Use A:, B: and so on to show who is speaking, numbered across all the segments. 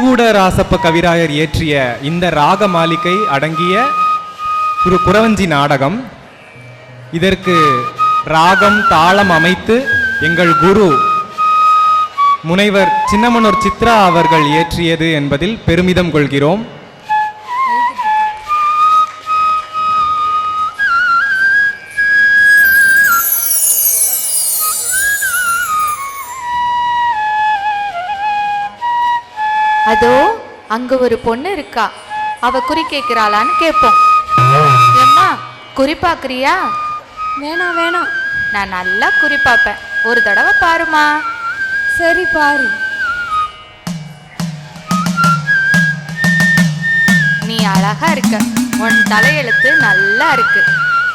A: திருகூட ராசப்ப கவிராயர் இயற்றிய இந்த ராக மாளிகை அடங்கிய குறவஞ்சி நாடகம். இதற்கு ராகம் தாளம் அமைத்து எங்கள் குரு முனைவர் சின்னமனூர் சித்ரா அவர்கள் இயற்றியது என்பதில் பெருமிதம் கொள்கிறோம்.
B: அதோ அங்க ஒரு பொண்ணு இருக்கா, அவ குறி கேட்கிறாளான்னு கேட்போம். ஏம்மா குறி பாக்குறியா?
C: வேணாம் வேணாம்,
B: நான் நல்லா குறி பார்ப்பேன், ஒரு தடவை பாருமா.
C: சரி பாரு.
B: நீ அழகா இருக்க, உன் தலையெழுத்து நல்லா இருக்கு.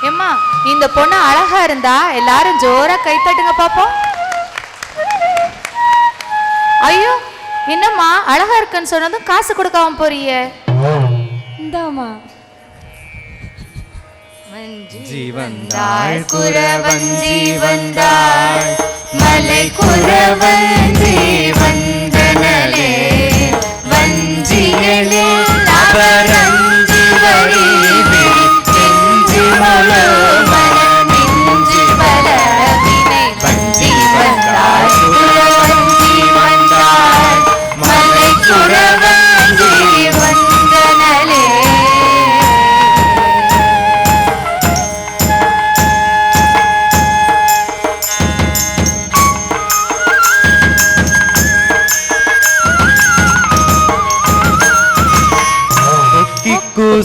B: ஏம்மா இந்த பொண்ணு அழகா இருந்தா எல்லாரும் ஜோரா கைத்தட்டுங்க பாப்போம். ஐயோ என்னம்மா அழகா இருக்குன்னு சொன்னதும் காசு கொடுக்காம போறிய?
C: இந்தாமா.
A: வஞ்சி வந்தாள் குறவஞ்சி வந்தாள்,
B: மலை குறவஞ்சி வந்தனலே, வஞ்சிகளே அபரஞ்சி வரி நெஞ்சி மலோ மனமிஞ்சி பல வினை. வஞ்சி வந்தாள் குறவஞ்சி வந்தாள், மலை குறவஞ்சி வந்தனலே.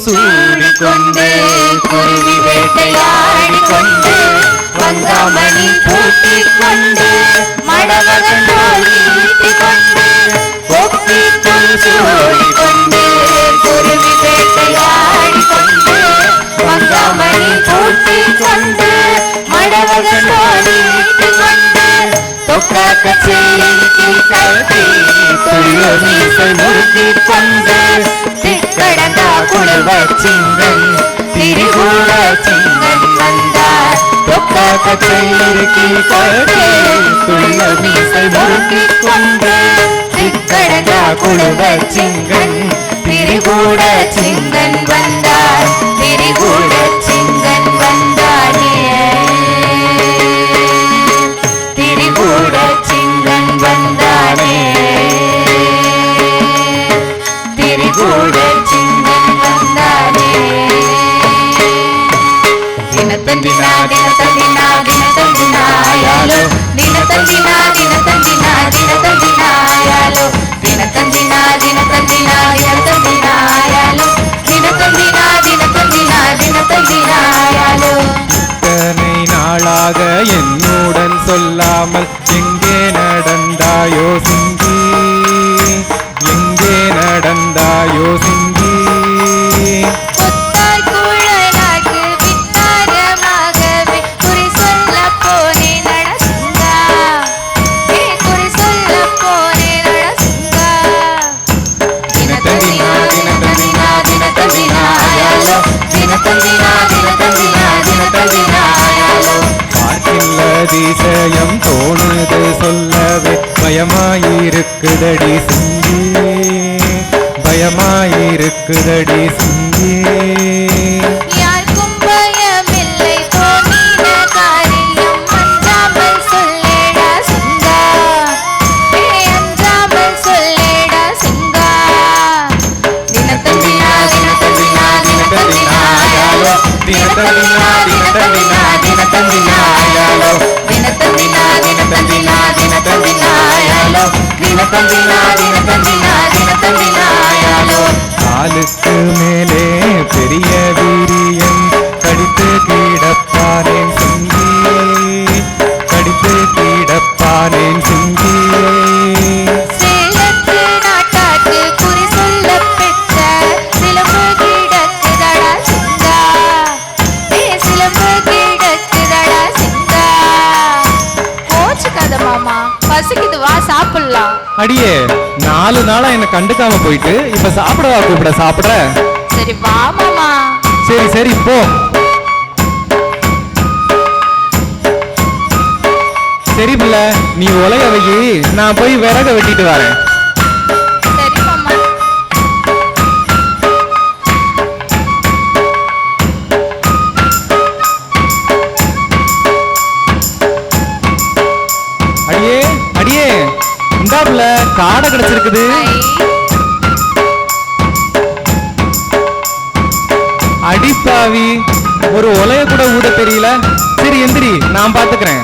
A: சூடிக்கொண்டு
B: குருவி வேட்டையாடிக்கொண்டு வந்தாமணி பூட்டிக்கொண்டு மடவகன் தோழிட்டிக்கொண்டு கொப்பிக்குள் சூடிக்கொண்டு குருவி வேட்டையாடிக்கொண்டு வந்தாமணி பூட்டிக்கொண்டு மடவகன் தோழிட்டிக்கொண்டு தொக்காக்க செய்தி கல்வி துள்ளு மீசை முறுக்கிக்கொண்டு திக்கடங்கா குழுவ சிங்கன் திரிகூட சிங்கன் வந்தார். தொக்காக்க செய்தி கல்வி துள்ளு மீசை முறுக்கிக்கொண்டு திக்கடங்கா குழுவ சிங்கன் திரிகூட சிங்கன் வந்தார். திரிகூட சிங்கன் வந்தானே, திரிகூட சிங்கன் வந்தானே, திரிகூட சிங்கன் வந்தானே. தினத்தந்தினா தினத்தந்தினா தினத்தந்தினாயாலோ, தினத்தந்தினா தினத்தந்தினா தினத்தந்தினாயாலோ, தினத்தந்தினா தினத்தந்தினா தினத்தந்தினாயாலோ, தினத்தந்தினா தினத்தந்தினா தினத்தந்தினாயாலோ.
A: இத்தனை நாளாக என்னுடன் சொல்லாமல் எங்கே நடந்தாயோ சிங்கி, எங்கே நடந்தாயோ சிங்கி.
B: புத்தாய் குழலாக்கு வித்தாரமாகவே குறி சொல்ல போனே நடசுங்கா, குறி சொல்ல போனே நடசுங்கா. தினத்தந்தினா தினத்தந்தினா தினத்தந்தினாயாலோ, தினத்தந்தினா தினத்தந்தினா தினத்தந்தினாயாலோ.
A: பார்க்கின்ற அதிசயம் தோணுது சொல்லவே பயமாயிருக்குதடி சிங்கி, பயமாயிருக்குதடி சிங்கி.
B: யாருக்கும் பயமில்லை தோணின காரியம் அஞ்சாமல் சொல்லேடா சிங்கா, அஞ்சாமல் சொல்லேடா சிங்கா. தினத்தந்தினா தினத்தந்தினா தினத்தந்தினாயாலோ, தினத்தந்தினா தினத்தந்தினா தினத்தந்தினாயாலோ, தினத்தந்தினா தினத்தந்தினா தினத்தந்தினாயாலோ, தினத்தந்தினா தினத்தந்தினா தினத்தந்தினாயாலோ.
A: காலுக்கு மேலே பெரிய வீரியம் கடித்து கிடப்பானேன் சிங்கி, கடித்து கிடப்பானேன் சிங்கி.
B: சேலத்து நாட்டாக்கு குறி சொல்ல பெற்ற சிலம்பு கிடக்குதடா சிங்கா, சிலம்பு கிடக்குதடா சிங்கா. கோச்சுக்காத மாமா, பசிக்குது வா சாப்பிடலாம்.
A: அடியே 4 நாளா என்ன கண்டுக்காம போயிட்டு இப்ப சாப்பிடவா கூப்பிட? சாப்பிட
B: சரி வா மாமா.
A: சரி சரி போ. சரி பிள்ளை, நீ உலைய வை, நான் போய் விறக வெட்டிட்டு வரேன்.
B: சரி மாமா.
A: ஆடை கிடைச்சிருக்குது.
B: ஐ,
A: அடிப்பாவி, ஒரு ஒலைய கூட ஊத தெரியல. சரி எந்திரி, நான் பாத்துக்கிறேன்.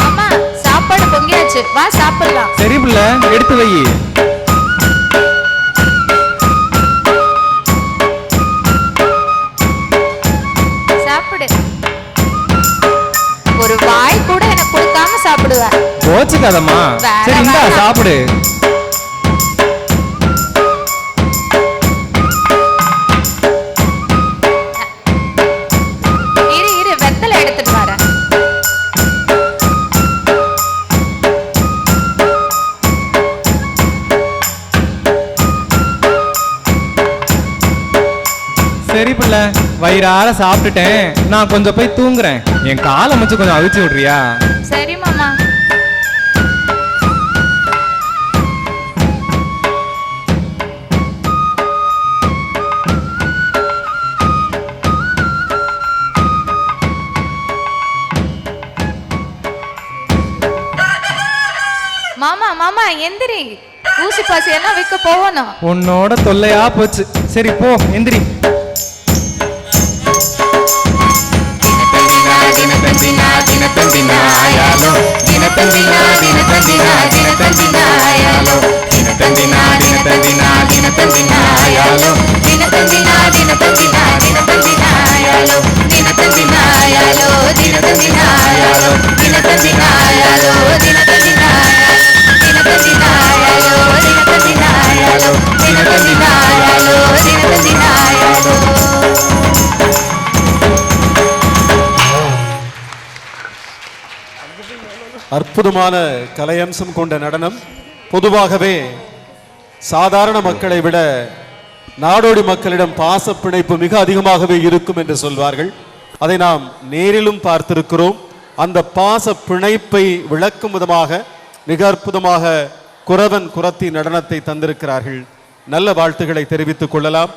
B: அம்மா சாப்பாடு பொங்கியாச்சு, வா சாப்பிடலாம்.
A: சரி புள்ள, எடுத்து வை.
B: சாப்பிடு. ஒரு வாய் கூட எனக்கு கொடுக்காம சாப்பிடுவ.
A: கோச்சுக்காதம்மா.
B: வேற
A: சரி இந்தா
B: வேணாம்.
A: சாப்பிடு.
B: இரு இரு, வெத்தலை எடுத்துட்டு வரேன்.
A: சரி புள்ள, வயிறார சாப்பிட்டுட்டேன். நான் கொஞ்சம் போய் தூங்குறேன். என் காலை மச்சு கொஞ்சம் அவிச்சு விடுறியா?
B: சரி மாமா. மாமா மாமா எந்திரி, ஊசி பாசி எல்லாம் வைக்க போகணும்.
A: உன்னோட தொல்லையா போச்சு. சரி போ, எந்திரி.
D: அற்புதமான கலையம்சம் கொண்ட நடனம். பொதுவாகவே சாதாரண மக்களை விட நாடோடி மக்களிடம் பாச பிணைப்பு மிக அதிகமாகவே இருக்கும் என்று சொல்வார்கள். அதை நாம் நேரிலும் பார்த்திருக்கிறோம். அந்த பாச பிணைப்பை விளக்கும் விதமாக மிக அற்புதமாக குறவன் குறத்தி நடனத்தை தந்திருக்கிறார்கள். நல்ல வாழ்த்துக்களை தெரிவித்துக் கொள்ளலாம்.